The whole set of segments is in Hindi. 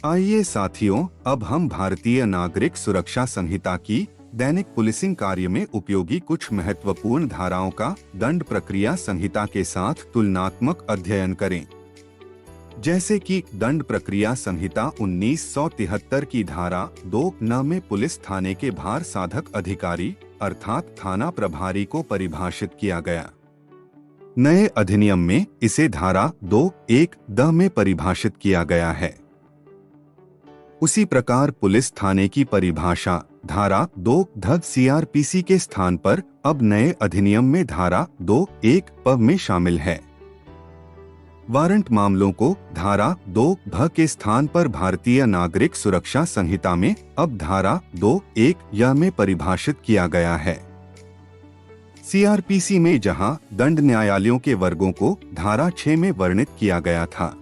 आइए साथियों, अब हम भारतीय नागरिक सुरक्षा संहिता की दैनिक पुलिसिंग कार्य में उपयोगी कुछ महत्वपूर्ण धाराओं का दंड प्रक्रिया संहिता के साथ तुलनात्मक अध्ययन करें। जैसे कि दंड प्रक्रिया संहिता 1973 की धारा 2(न) में पुलिस थाने के भार साधक अधिकारी अर्थात थाना प्रभारी को परिभाषित किया गया। नए अधिनियम में इसे धारा 2(1)(द) में परिभाषित किया गया है। उसी प्रकार पुलिस थाने की परिभाषा धारा 2(ध) सीआरपीसी के स्थान पर अब नए अधिनियम में धारा 2(1)(प) में शामिल है। वारंट मामलों को धारा 2(भ) के स्थान पर भारतीय नागरिक सुरक्षा संहिता में अब धारा 2(1)(य) में परिभाषित किया गया है। सीआरपीसी में जहां दंड न्यायालयों के वर्गों को धारा 6 में वर्णित किया गया था,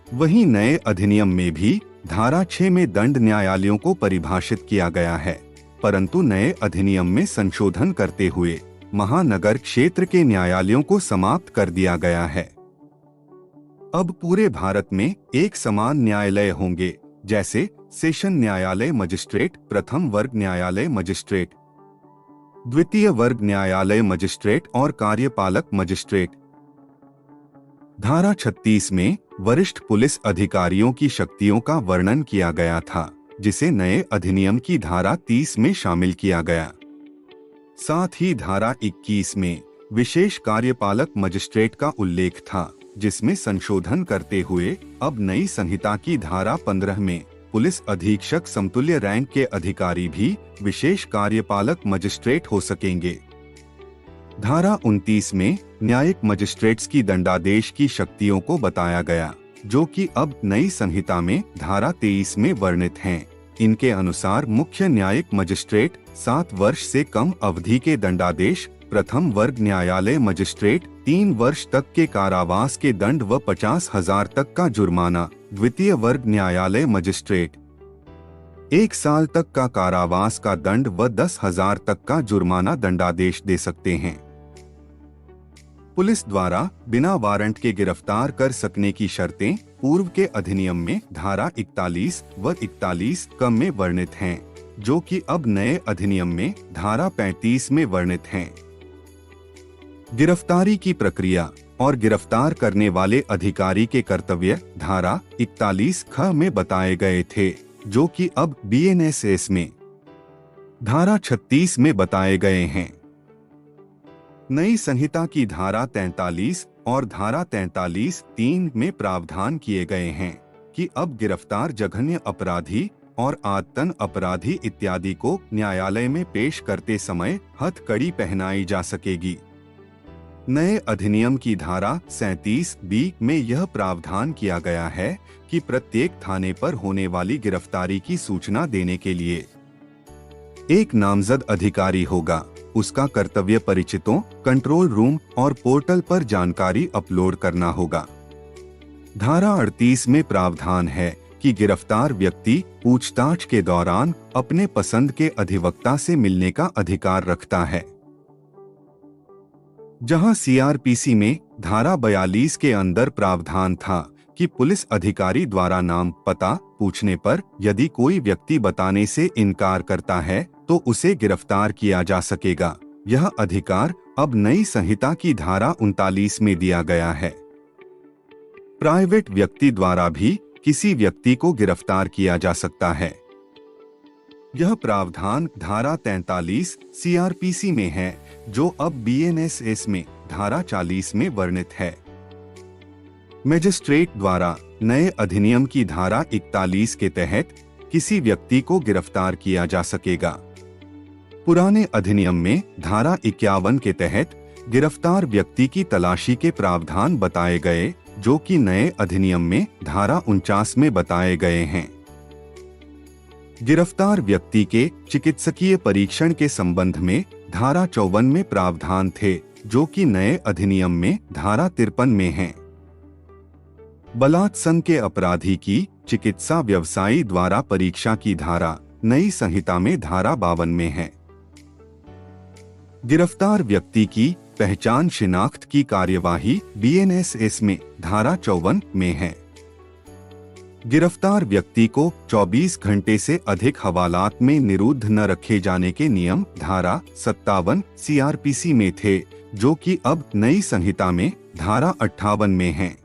वहीं नए अधिनियम में भी धारा 6 में दंड न्यायालयों को परिभाषित किया गया है, परंतु नए अधिनियम में संशोधन करते हुए महानगर क्षेत्र के न्यायालयों को समाप्त कर दिया गया है। अब पूरे भारत में एक समान न्यायालय होंगे, जैसे सेशन न्यायालय मजिस्ट्रेट, प्रथम वर्ग न्यायालय मजिस्ट्रेट, द्वितीय वर्ग न्यायालय मजिस्ट्रेट और कार्यपालक मजिस्ट्रेट। धारा 36 में वरिष्ठ पुलिस अधिकारियों की शक्तियों का वर्णन किया गया था, जिसे नए अधिनियम की धारा 30 में शामिल किया गया। साथ ही धारा 21 में विशेष कार्यपालक मजिस्ट्रेट का उल्लेख था, जिसमें संशोधन करते हुए अब नई संहिता की धारा 15 में पुलिस अधीक्षक समतुल्य रैंक के अधिकारी भी विशेष कार्यपालक मजिस्ट्रेट हो सकेंगे। धारा 29 में न्यायिक मजिस्ट्रेट्स की दंडादेश की शक्तियों को बताया गया, जो कि अब नई संहिता में धारा 23 में वर्णित हैं। इनके अनुसार मुख्य न्यायिक मजिस्ट्रेट 7 वर्ष से कम अवधि के दंडादेश, प्रथम वर्ग न्यायालय मजिस्ट्रेट 3 वर्ष तक के कारावास के दंड व 50,000 तक का जुर्माना, द्वितीय वर्ग न्यायालय मजिस्ट्रेट 1 साल तक का कारावास का दंड व 10,000 तक का जुर्माना दंडादेश दे सकते हैं। पुलिस द्वारा बिना वारंट के गिरफ्तार कर सकने की शर्तें पूर्व के अधिनियम में धारा 41 व 41 क में वर्णित हैं, जो कि अब नए अधिनियम में धारा 35 में वर्णित हैं। गिरफ्तारी की प्रक्रिया और गिरफ्तार करने वाले अधिकारी के कर्तव्य धारा 41 ख में बताए गए थे, जो कि अब बीएनएसएस में धारा 36 में बताए गए हैं। नई संहिता की धारा 43 और धारा 43(3) में प्रावधान किए गए हैं कि अब गिरफ्तार जघन्य अपराधी और आदतन अपराधी इत्यादि को न्यायालय में पेश करते समय हथकड़ी पहनाई जा सकेगी। नए अधिनियम की धारा 37(b) में यह प्रावधान किया गया है कि प्रत्येक थाने पर होने वाली गिरफ्तारी की सूचना देने के लिए एक नामजद अधिकारी होगा। उसका कर्तव्य परिचितों, कंट्रोल रूम और पोर्टल पर जानकारी अपलोड करना होगा। धारा 38 में प्रावधान है कि गिरफ्तार व्यक्ति पूछताछ के दौरान अपने पसंद के अधिवक्ता से मिलने का अधिकार रखता है। जहां सीआरपीसी में धारा 42 के अंदर प्रावधान था कि पुलिस अधिकारी द्वारा नाम पता पूछने पर यदि कोई व्यक्ति बताने से इनकार करता है तो उसे गिरफ्तार किया जा सकेगा। यह अधिकार अब नई संहिता की धारा 39 में दिया गया है। प्राइवेट व्यक्ति द्वारा भी किसी व्यक्ति को गिरफ्तार किया जा सकता है। यह प्रावधान धारा 43 सीआरपीसी में है, जो अब बीएनएसएस में धारा 40 में वर्णित है। मजिस्ट्रेट द्वारा नए अधिनियम की धारा 41 के तहत किसी व्यक्ति को गिरफ्तार किया जा सकेगा। पुराने अधिनियम में धारा 51 के तहत गिरफ्तार व्यक्ति की तलाशी के प्रावधान बताए गए, जो कि नए अधिनियम में धारा 49 में बताए गए हैं। गिरफ्तार व्यक्ति के चिकित्सकीय परीक्षण के संबंध में धारा 54 में प्रावधान थे, जो कि नए अधिनियम में धारा 53 में हैं। बलात्संग के अपराधी की चिकित्सा व्यवसायी द्वारा परीक्षा की धारा नई संहिता में धारा 52 में है। गिरफ्तार व्यक्ति की पहचान शिनाख्त की कार्यवाही बीएनएसएस में धारा 54 में है। गिरफ्तार व्यक्ति को 24 घंटे से अधिक हवालात में निरुद्ध न रखे जाने के नियम धारा 57 सीआरपीसी में थे, जो कि अब नई संहिता में धारा 58 में हैं।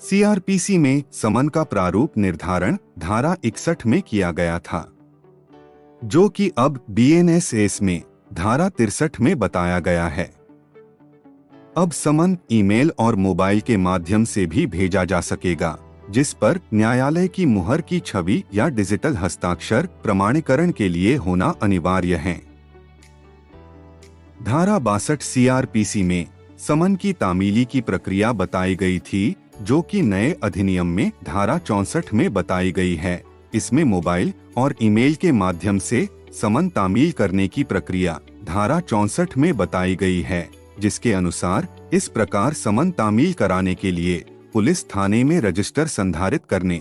सीआरपीसी में समन का प्रारूप निर्धारण धारा 61 में किया गया था, जो कि अब बीएनएसएस में धारा 63 में बताया गया है। अब समन ईमेल और मोबाइल के माध्यम से भी भेजा जा सकेगा, जिस पर न्यायालय की मुहर की छवि या डिजिटल हस्ताक्षर प्रमाणीकरण के लिए होना अनिवार्य है। धारा 62 सीआरपीसी में समन की तामीली की प्रक्रिया बताई गई थी, जो कि नए अधिनियम में धारा 64 में बताई गई है। इसमें मोबाइल और ईमेल के माध्यम से समन तामील करने की प्रक्रिया धारा 64 में बताई गई है, जिसके अनुसार इस प्रकार समन तामील कराने के लिए पुलिस थाने में रजिस्टर संधारित करने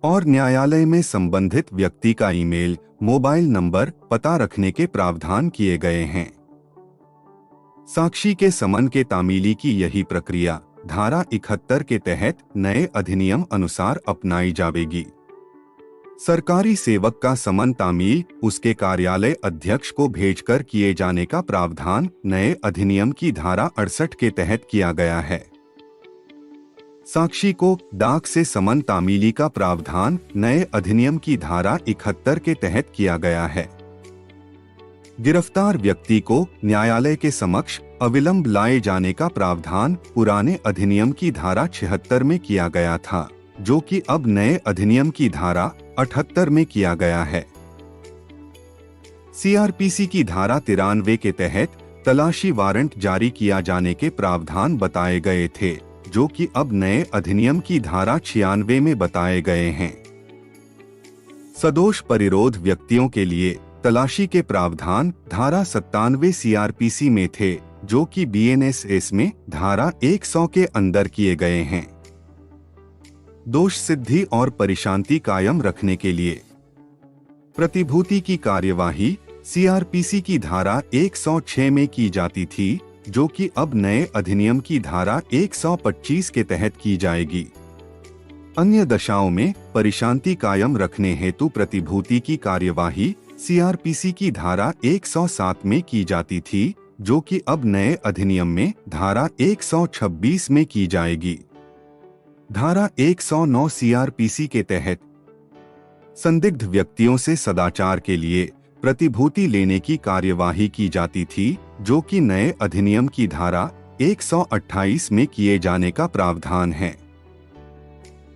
और न्यायालय में संबंधित व्यक्ति का ईमेल, मोबाइल नंबर, पता रखने के प्रावधान किए गए हैं। साक्षी के समन के तामीली की यही प्रक्रिया धारा 71 के तहत नए अधिनियम अनुसार अपनाई जाएगी। सरकारी सेवक का समन तामील उसके कार्यालय अध्यक्ष को भेजकर किए जाने का प्रावधान नए अधिनियम की धारा 68 के तहत किया गया है। साक्षी को डाक से समन तामीली का प्रावधान नए अधिनियम की धारा 71 के तहत किया गया है। गिरफ्तार व्यक्ति को न्यायालय के समक्ष अविलंब लाए जाने का प्रावधान पुराने अधिनियम की धारा 76 में किया गया था, जो कि अब नए अधिनियम की धारा 78 में किया गया है। सीआरपीसी की धारा 93 के तहत तलाशी वारंट जारी किया जाने के प्रावधान बताए गए थे, जो कि अब नए अधिनियम की धारा 96 में बताए गए हैं। सदोष परिरोध व्यक्तियों के लिए तलाशी के प्रावधान धारा 97 सीआरपीसी में थे, जो कि बीएनएसएस में धारा 100 के अंदर किए गए हैं। दोष सिद्धि और परिशांति कायम रखने के लिए प्रतिभूति की कार्यवाही सीआरपीसी की धारा 106 में की जाती थी, जो कि अब नए अधिनियम की धारा 125 के तहत की जाएगी। अन्य दशाओं में परिशांति कायम रखने हेतु प्रतिभूति की कार्यवाही सीआरपीसी की धारा 107 में की जाती थी, जो कि अब नए अधिनियम में धारा 126 में की जाएगी। धारा 109 सीआरपीसी के तहत संदिग्ध व्यक्तियों से सदाचार के लिए प्रतिभूति लेने की कार्यवाही की जाती थी, जो कि नए अधिनियम की धारा 128 में किए जाने का प्रावधान है।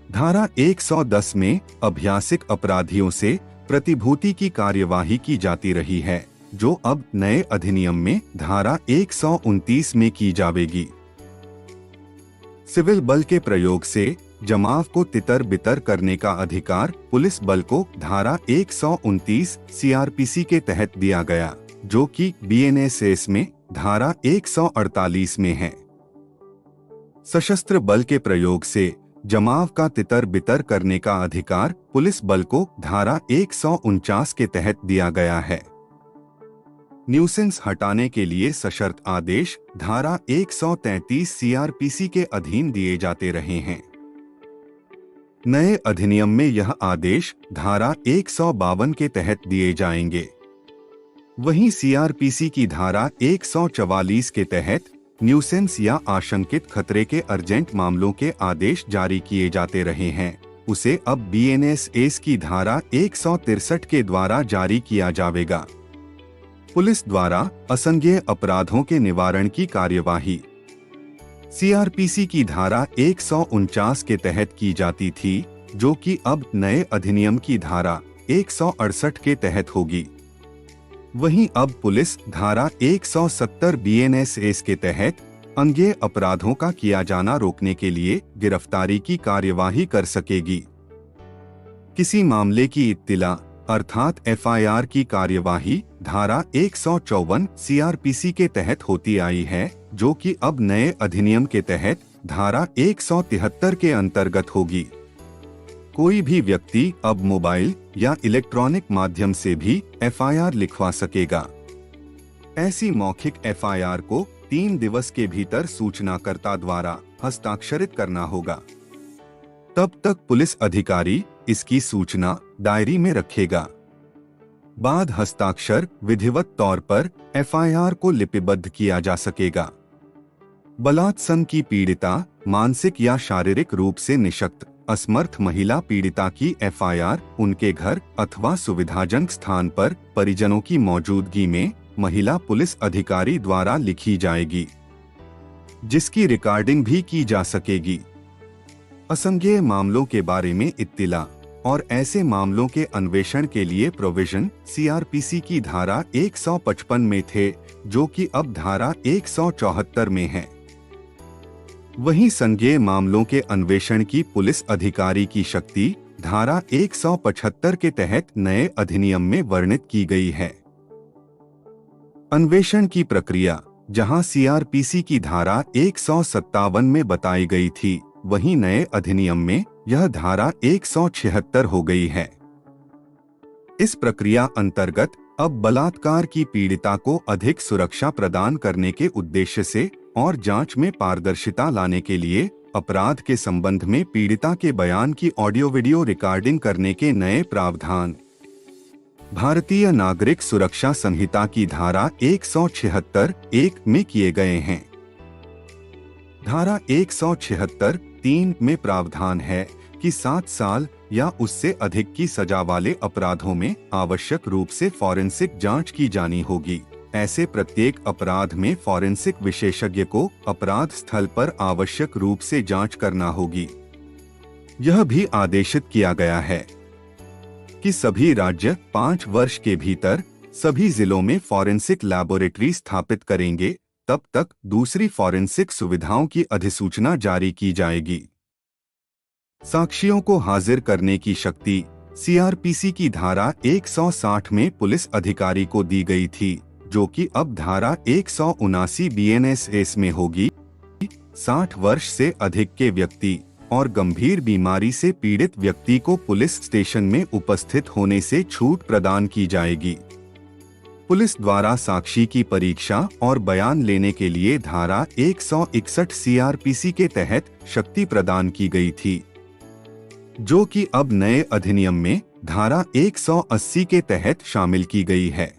धारा 110 में अभ्यासिक अपराधियों से प्रतिभूति की कार्यवाही की जाती रही है, जो अब नए अधिनियम में धारा 129 में की जाएगी। सिविल बल के प्रयोग से जमाव को तितर बितर करने का अधिकार पुलिस बल को धारा 129 सीआरपीसी के तहत दिया गया, जो कि बीएनएसएस में धारा 148 में है। सशस्त्र बल के प्रयोग से जमाव का तितर बितर करने का अधिकार पुलिस बल को धारा 149 के तहत दिया गया है। न्यूसेंस हटाने के लिए सशर्त आदेश धारा 133 सीआरपीसी के अधीन दिए जाते रहे हैं। नए अधिनियम में यह आदेश धारा 152 के तहत दिए जाएंगे। वहीं सीआरपीसी की धारा 144 के तहत न्यूसेंस या आशंकित खतरे के अर्जेंट मामलों के आदेश जारी किए जाते रहे हैं, उसे अब बीएनएसएस की धारा 163 के द्वारा जारी किया जाएगा। पुलिस द्वारा असंज्ञेय अपराधों के निवारण की कार्यवाही सीआरपीसी की धारा 149 के तहत की जाती थी, जो कि अब नए अधिनियम की धारा 168 के तहत होगी। वहीं अब पुलिस धारा 170 बीएनएसएस के तहत अंज्ञेय अपराधों का किया जाना रोकने के लिए गिरफ्तारी की कार्यवाही कर सकेगी। किसी मामले की इत्तिला अर्थात एफआईआर की कार्यवाही धारा 154 सीआरपीसी के तहत होती आई है, जो कि अब नए अधिनियम के तहत धारा 173 के अंतर्गत होगी। कोई भी व्यक्ति अब मोबाइल या इलेक्ट्रॉनिक माध्यम से भी एफआईआर लिखवा सकेगा। ऐसी मौखिक एफआईआर को 3 दिवस के भीतर सूचनाकर्ता द्वारा हस्ताक्षरित करना होगा। तब तक पुलिस अधिकारी इसकी सूचना डायरी में रखेगा। बाद हस्ताक्षर विधिवत तौर पर एफआईआर को लिपिबद्ध किया जा सकेगा। बलात्संग की पीड़िता, मानसिक या शारीरिक रूप से निशक्त असमर्थ महिला पीड़िता की एफआईआर उनके घर अथवा सुविधाजनक स्थान पर परिजनों की मौजूदगी में महिला पुलिस अधिकारी द्वारा लिखी जाएगी, जिसकी रिकॉर्डिंग भी की जा सकेगी। असंज्ञेय मामलों के बारे में इत्तिला और ऐसे मामलों के अन्वेषण के लिए प्रोविजन सीआरपीसी की धारा 155 में थे, जो कि अब धारा 174 में है। वहीं संज्ञेय मामलों के अन्वेषण की पुलिस अधिकारी की शक्ति धारा 175 के तहत नए अधिनियम में वर्णित की गई है। अन्वेषण की प्रक्रिया जहां सीआरपीसी की धारा 157 में बताई गई थी, वहीं नए अधिनियम में यह धारा 176 हो गई है। इस प्रक्रिया अंतर्गत अब बलात्कार की पीड़िता को अधिक सुरक्षा प्रदान करने के उद्देश्य से और जांच में पारदर्शिता लाने के लिए अपराध के संबंध में पीड़िता के बयान की ऑडियो वीडियो रिकॉर्डिंग करने के नए प्रावधान भारतीय नागरिक सुरक्षा संहिता की धारा 176(1) में किए गए हैं। धारा 176(3) में प्रावधान है कि 7 साल या उससे अधिक की सजा वाले अपराधों में आवश्यक रूप से फॉरेंसिक जांच की जानी होगी। ऐसे प्रत्येक अपराध में फॉरेंसिक विशेषज्ञ को अपराध स्थल पर आवश्यक रूप से जांच करना होगी। यह भी आदेशित किया गया है कि सभी राज्य 5 वर्ष के भीतर सभी जिलों में फॉरेंसिक लैबोरेटरी स्थापित करेंगे, तब तक दूसरी फॉरेंसिक सुविधाओं की अधिसूचना जारी की जाएगी। साक्षियों को हाजिर करने की शक्ति सीआरपीसी की धारा 160 में पुलिस अधिकारी को दी गई थी, जो कि अब धारा 179 बीएनएसएस में होगी। 60 वर्ष से अधिक के व्यक्ति और गंभीर बीमारी से पीड़ित व्यक्ति को पुलिस स्टेशन में उपस्थित होने से छूट प्रदान की जाएगी। पुलिस द्वारा साक्षी की परीक्षा और बयान लेने के लिए धारा 161 सीआरपीसी के तहत शक्ति प्रदान की गई थी, जो कि अब नए अधिनियम में धारा 180 के तहत शामिल की गई है।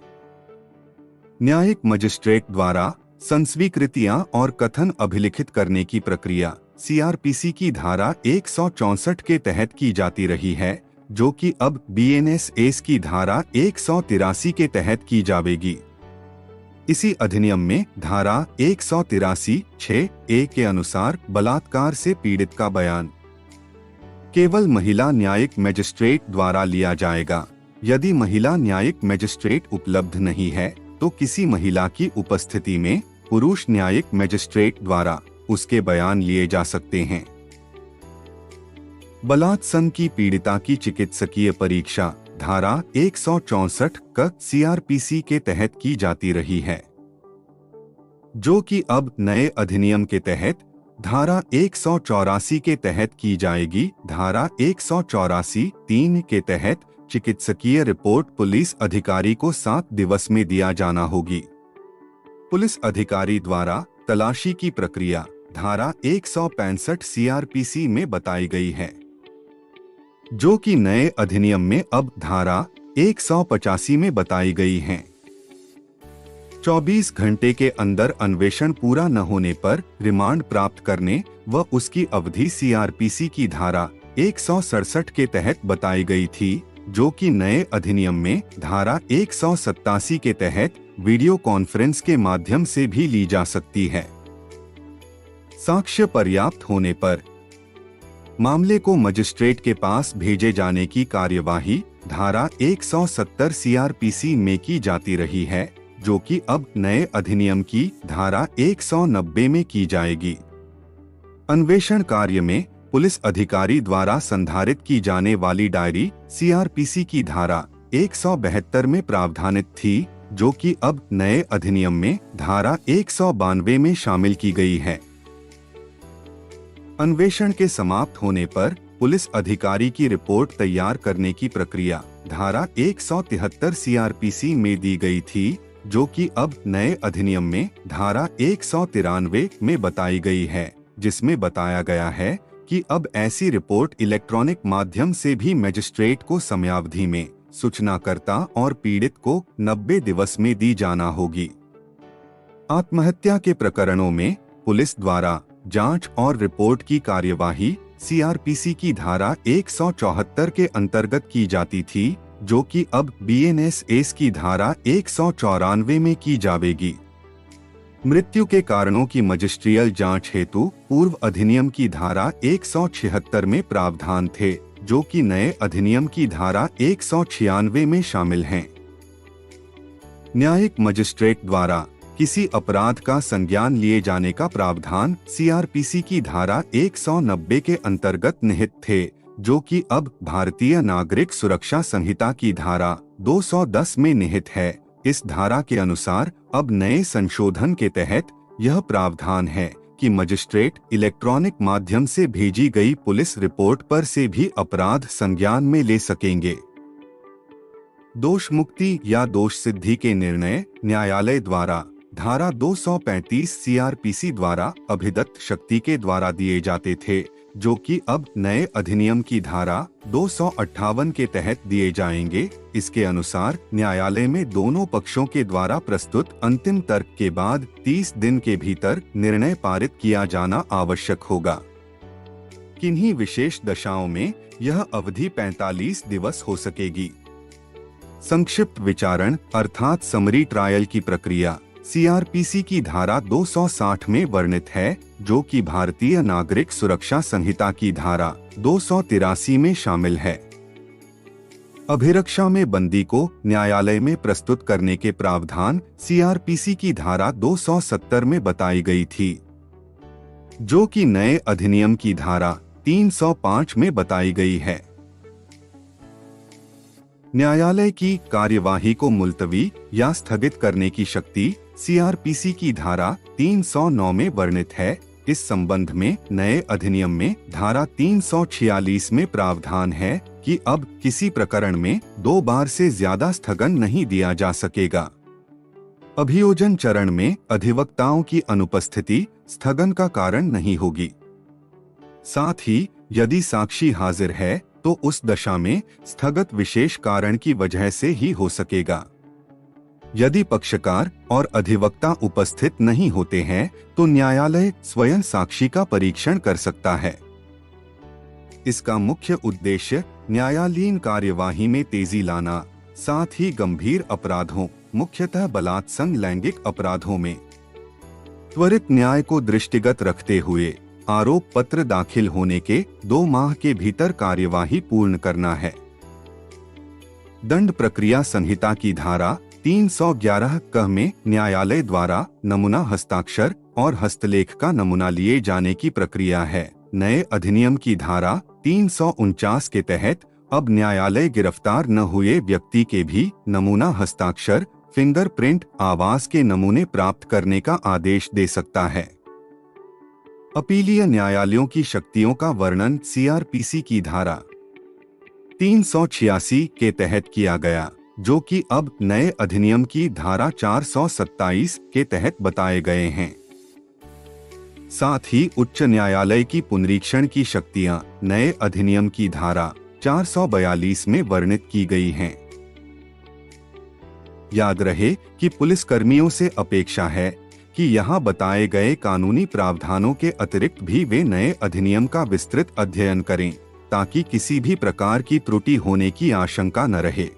न्यायिक मजिस्ट्रेट द्वारा संस्वीकृतियां और कथन अभिलिखित करने की प्रक्रिया सीआरपीसी की धारा 164 के तहत की जाती रही है, जो कि अब बीएनएसएस की धारा 183 के तहत की जाएगी। इसी अधिनियम में धारा 183(6)(a) के अनुसार बलात्कार से पीड़ित का बयान केवल महिला न्यायिक मजिस्ट्रेट द्वारा लिया जाएगा। यदि महिला न्यायिक मजिस्ट्रेट उपलब्ध नहीं है, तो किसी महिला की उपस्थिति में पुरुष न्यायिक मजिस्ट्रेट द्वारा उसके बयान लिए जा सकते हैं। बलात्संग की पीड़िता की चिकित्सकीय परीक्षा धारा 164 क सीआरपीसी के तहत की जाती रही है, जो कि अब नए अधिनियम के तहत धारा 184 के तहत की जाएगी। धारा 184(3) के तहत चिकित्सकीय रिपोर्ट पुलिस अधिकारी को 7 दिवस में दिया जाना होगी। पुलिस अधिकारी द्वारा तलाशी की प्रक्रिया धारा 165 सीआरपीसी में बताई गई है, जो कि नए अधिनियम में अब धारा 185 में बताई गई है। 24 घंटे के अंदर अन्वेषण पूरा न होने पर रिमांड प्राप्त करने व उसकी अवधि सीआरपीसी की धारा 167 के तहत बताई गई थी, जो कि नए अधिनियम में धारा 187 के तहत वीडियो कॉन्फ्रेंस के माध्यम से भी ली जा सकती है। साक्ष्य पर्याप्त होने पर मामले को मजिस्ट्रेट के पास भेजे जाने की कार्यवाही धारा 170 सीआरपीसी में की जाती रही है, जो कि अब नए अधिनियम की धारा 190 में की जाएगी। अन्वेषण कार्य में पुलिस अधिकारी द्वारा संधारित की जाने वाली डायरी सीआरपीसी की धारा 172 में प्रावधानित थी, जो कि अब नए अधिनियम में धारा 192 में शामिल की गई है। अन्वेषण के समाप्त होने पर पुलिस अधिकारी की रिपोर्ट तैयार करने की प्रक्रिया धारा 173 सीआरपीसी में दी गई थी, जो कि अब नए अधिनियम में धारा 193 में बताई गई है, जिसमें बताया गया है कि अब ऐसी रिपोर्ट इलेक्ट्रॉनिक माध्यम से भी मजिस्ट्रेट को समयावधि में सूचनाकर्ता और पीड़ित को 90 दिवस में दी जाना होगी। आत्महत्या के प्रकरणों में पुलिस द्वारा जांच और रिपोर्ट की कार्यवाही सीआरपीसी की धारा 174 के अंतर्गत की जाती थी, जो कि अब बीएनएसएस की धारा 194 में की जाएगी। मृत्यु के कारणों की मजिस्ट्रियल जांच हेतु पूर्व अधिनियम की धारा 176 में प्रावधान थे, जो कि नए अधिनियम की धारा 196 में शामिल हैं। न्यायिक मजिस्ट्रेट द्वारा किसी अपराध का संज्ञान लिए जाने का प्रावधान सीआरपीसी की धारा 190 के अंतर्गत निहित थे, जो कि अब भारतीय नागरिक सुरक्षा संहिता की धारा 210 में निहित है। इस धारा के अनुसार अब नए संशोधन के तहत यह प्रावधान है कि मजिस्ट्रेट इलेक्ट्रॉनिक माध्यम से भेजी गई पुलिस रिपोर्ट पर से भी अपराध संज्ञान में ले सकेंगे। दोष मुक्ति या दोष सिद्धि के निर्णय न्यायालय द्वारा धारा 235 सीआरपीसी द्वारा अभिदत्त शक्ति के द्वारा दिए जाते थे, जो कि अब नए अधिनियम की धारा 258 के तहत दिए जाएंगे। इसके अनुसार न्यायालय में दोनों पक्षों के द्वारा प्रस्तुत अंतिम तर्क के बाद 30 दिन के भीतर निर्णय पारित किया जाना आवश्यक होगा। किन्हीं विशेष दशाओं में यह अवधि 45 दिवस हो सकेगी। संक्षिप्त विचारण अर्थात समरी ट्रायल की प्रक्रिया सीआरपीसी की धारा 260 में वर्णित है, जो कि भारतीय नागरिक सुरक्षा संहिता की धारा 283 में शामिल है। अभिरक्षा में बंदी को न्यायालय में प्रस्तुत करने के प्रावधान सीआरपीसी की धारा 270 में बताई गई थी, जो कि नए अधिनियम की धारा 305 में बताई गई है। न्यायालय की कार्यवाही को मुलतवी या स्थगित करने की शक्ति सीआरपीसी की धारा 309 में वर्णित है। इस संबंध में नए अधिनियम में धारा 346 में प्रावधान है कि अब किसी प्रकरण में 2 बार से ज्यादा स्थगन नहीं दिया जा सकेगा। अभियोजन चरण में अधिवक्ताओं की अनुपस्थिति स्थगन का कारण नहीं होगी। साथ ही यदि साक्षी हाजिर है तो उस दशा में स्थगत विशेष कारण की वजह से ही हो सकेगा। यदि पक्षकार और अधिवक्ता उपस्थित नहीं होते हैं तो न्यायालय स्वयं साक्षी का परीक्षण कर सकता है। इसका मुख्य उद्देश्य न्यायालयीन कार्यवाही में तेजी लाना, साथ ही गंभीर अपराधों, मुख्यतः बलात्संग लैंगिक अपराधों में त्वरित न्याय को दृष्टिगत रखते हुए आरोप पत्र दाखिल होने के 2 माह के भीतर कार्यवाही पूर्ण करना है। दंड प्रक्रिया संहिता की धारा 311 क में न्यायालय द्वारा नमूना हस्ताक्षर और हस्तलेख का नमूना लिए जाने की प्रक्रिया है। नए अधिनियम की धारा 349 के तहत अब न्यायालय गिरफ्तार न हुए व्यक्ति के भी नमूना हस्ताक्षर, फिंगरप्रिंट, आवाज के नमूने प्राप्त करने का आदेश दे सकता है। अपीलीय न्यायालयों की शक्तियों का वर्णन सीआरपीसी की धारा 386 के तहत किया गया, जो कि अब नए अधिनियम की धारा 427 के तहत बताए गए हैं। साथ ही उच्च न्यायालय की पुनरीक्षण की शक्तियां नए अधिनियम की धारा 442 में वर्णित की गई हैं। याद रहे कि पुलिसकर्मियों से अपेक्षा है कि यहाँ बताए गए कानूनी प्रावधानों के अतिरिक्त भी वे नए अधिनियम का विस्तृत अध्ययन करें, ताकि किसी भी प्रकार की त्रुटि होने की आशंका न रहे।